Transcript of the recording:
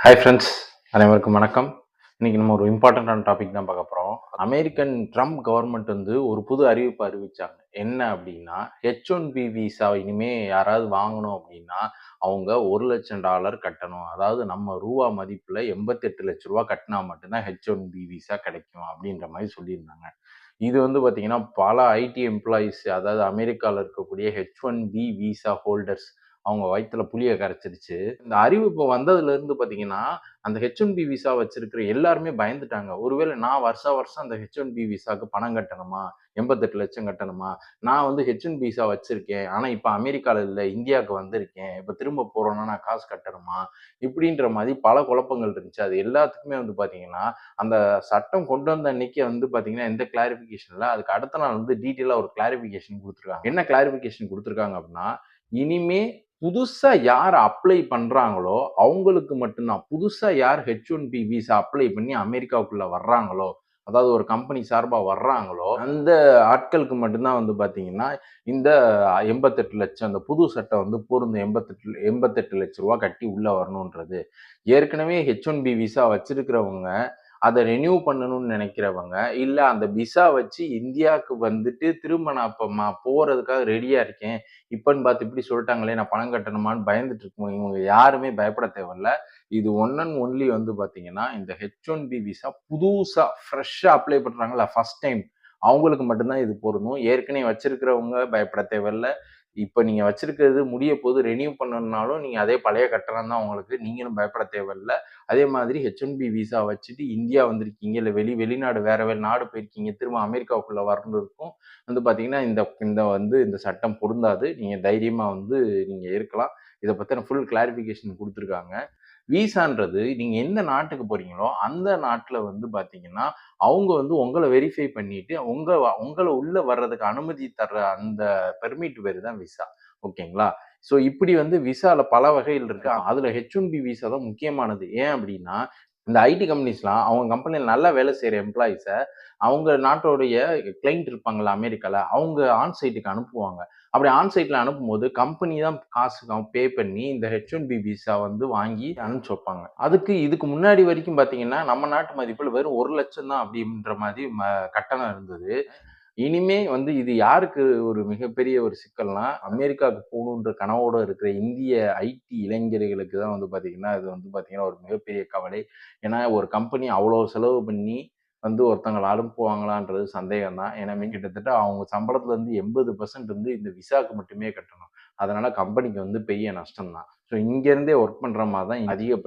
Hi friends, அனைவருக்கும் வணக்கம். இன்னைக்கு நம்ம ஒரு இம்பார்ட்டண்ட்டான டாபிக் தான் பார்க்க போகிறோம். அமெரிக்கன் ட்ரம்ப் கவர்மெண்ட் வந்து ஒரு புது அறிவிப்பு அறிவிச்சாங்க. என்ன அப்படின்னா, H1B விசா இனிமே யாராவது வாங்கணும் அப்படின்னா, அவங்க $1,00,000 கட்டணும். அதாவது நம்ம ரூபா மதிப்பில் 88 லட்ச ரூபா கட்டினா மட்டும்தான் H1B விசா கிடைக்கும் அப்படின்ற மாதிரி சொல்லியிருந்தாங்க. இது வந்து பார்த்தீங்கன்னா, பல ஐடி எம்ப்ளாயீஸ், அதாவது அமெரிக்காவில் இருக்கக்கூடிய H1B விசா ஹோல்டர்ஸ் அவங்க வயித்துல புளிய கரைச்சிருச்சு. இந்த அறிவிப்பு வந்ததுலேருந்து பார்த்தீங்கன்னா, அந்த H1B விசா வச்சிருக்கிற எல்லாருமே பயந்துட்டாங்க. ஒருவேளை நான் வருஷா வருஷம் அந்த H1B விசாக்கு பணம் கட்டணுமா? 88 லட்சம் கட்டணுமா? நான் வந்து H1B விசா வச்சிருக்கேன். ஆனா இப்ப அமெரிக்கால இல்ல, இந்தியாவுக்கு வந்திருக்கேன். இப்ப திரும்ப போறோம்னா நான் காசு கட்டணுமா? இப்படின்ற மாரி பல குழப்பங்கள் இருந்துச்சு. அது எல்லாத்துக்குமே வந்து பார்த்தீங்கன்னா, அந்த சட்டம் கொண்டு வந்த அன்னைக்கு வந்து பார்த்தீங்கன்னா, எந்த கிளாரிஃபிகேஷன் இல்ல. அதுக்கு அடுத்த நாள் வந்து டீட்டெயிலா ஒரு கிளாரிஃபிகேஷன் குடுத்துருக்காங்க. என்ன கிளாரிஃபிகேஷன் குடுத்துருக்காங்க அப்படின்னா, இனிமே புதுசா யார் அப்ளை பண்றாங்களோ, அவங்களுக்கு மட்டும் தான். புதுசா யார் H1B விசா அப்ளை பண்ணி அமெரிக்காவுக்குள்ள வர்றாங்களோ, அதாவது ஒரு கம்பெனி சார்பா வர்றாங்களோ, அந்த ஆட்களுக்கு மட்டும் தான் வந்து பார்த்தீங்கன்னா, இந்த 88 லட்சம் அந்த புது சட்டம் வந்து பொருந்தும். 88 லட்ச ரூவா கட்டி உள்ள வரணுன்றது. ஏற்கனவே H1B விசா வச்சிருக்கிறவங்க, அத ரெனியூ பண்ணணும்னு நினைக்கிறவங்க, இல்ல அந்த விசா வச்சு இந்தியாவுக்கு வந்துட்டு திரும்ப நான் இப்ப போறதுக்காக ரெடியா இருக்கேன். இப்பன்னு பார்த்து இப்படி சொல்லிட்டாங்களே, நான் பணம் கட்டணுமான்னு பயந்துட்டு இருக்கோம். இவங்க யாருமே பயப்பட தேவையில்ல. இது ஒன் அண்ட் ஒன்லி வந்து பார்த்தீங்கன்னா, இந்த H1B விசா புதுசா ஃப்ரெஷ்ஷா அப்ளை பண்றாங்கல்ல ஃபர்ஸ்ட் டைம், அவங்களுக்கு மட்டும் தான் இது பொருந்தும். ஏற்கனவே வச்சிருக்கிறவங்க பயப்பட தேவையில்ல. இப்ப நீங்க வச்சிருக்கிறது முடிய போது ரெனியூ பண்ணணும்னாலும், நீங்க அதே பழைய கட்டணம் தான் உங்களுக்கு. நீங்களும் பயப்பட தேவையில்ல. அதே மாதிரி H1B விசா வச்சுட்டு இந்தியா வந்திருக்கீங்க, இல்ல வெளிநாடு வேற நாடு போயிருக்கீங்க, திரும்ப அமெரிக்காவுக்குள்ள வரணும்க்கும் வந்து பார்த்தீங்கன்னா, இந்த இந்த வந்து இந்த சட்டம் பொருந்தாது. நீங்க தைரியமா வந்து நீங்க இருக்கலாம். இத பத்தின ஃபுல் கிளாரிஃபிகேஷன் குடுத்துருக்காங்க. விசான்றது நீங்க எந்த நாட்டுக்கு போறீங்களோ, அந்த நாட்ல வந்து பார்த்தீங்கன்னா, அவங்க வந்து உங்கள வெரிஃபை பண்ணிட்டு, உங்கள உள்ள வர்றதுக்கு அனுமதி தர்ற அந்த பெர்மிட் பேரு தான் விசா. ஓகேங்களா? ஸோ இப்படி வந்து விசால பல வகைகள் இருக்கு. அதுல H1B விசா தான் முக்கியமானது. ஏன் அப்படின்னா, இந்த ஐடி கம்பெனிஸ்லாம் அவங்க கம்பெனில நல்லா வேலை செய்ற எம்ப்ளாயீஸ அவங்க நாட்டோடைய கிளையண்ட் இருப்பாங்கல்ல அமெரிக்கால, அவங்க ஆன் சைட்டுக்கு அனுப்புவாங்க. அப்படி ஆன் சைட்ல அனுப்பும்போது கம்பெனி தான் காசு பே பண்ணி இந்த H1B விசா வந்து வாங்கி அனுப்பிச்சு வைப்பாங்க. இதுக்கு முன்னாடி வரைக்கும் பார்த்தீங்கன்னா, நம்ம நாட்டு மதிப்பில வெறும் 1,00,000 தான் அப்படின்ற மாரி கட்டணம் இருந்தது. இனிமே வந்து இது யாருக்கு ஒரு மிகப்பெரிய ஒரு சிக்கல்னா, அமெரிக்காவுக்கு போணுன்ற கனவோட இருக்கிற இந்திய ஐடி இளைஞர்களுக்கு தான் வந்து பார்த்தீங்கன்னா, இது வந்து பார்த்தீங்கன்னா ஒரு மிகப்பெரிய கவலை. ஏன்னா ஒரு கம்பெனி அவ்வளோ செலவு பண்ணி வந்து ஒருத்தங்கள அனுப்புவாங்களான்றது சந்தேகம் தான். ஏன்னா கிட்டத்தட்ட அவங்க சம்பளத்துல இருந்து 80% வந்து இந்த விசாக்கு மட்டுமே கட்டணும். அதனால கம்பெனிக்கு வந்து பெரிய நஷ்டம் தான். ஸோ இங்க இருந்தே ஒர்க் பண்ற மாரி தான் அதிகப்படி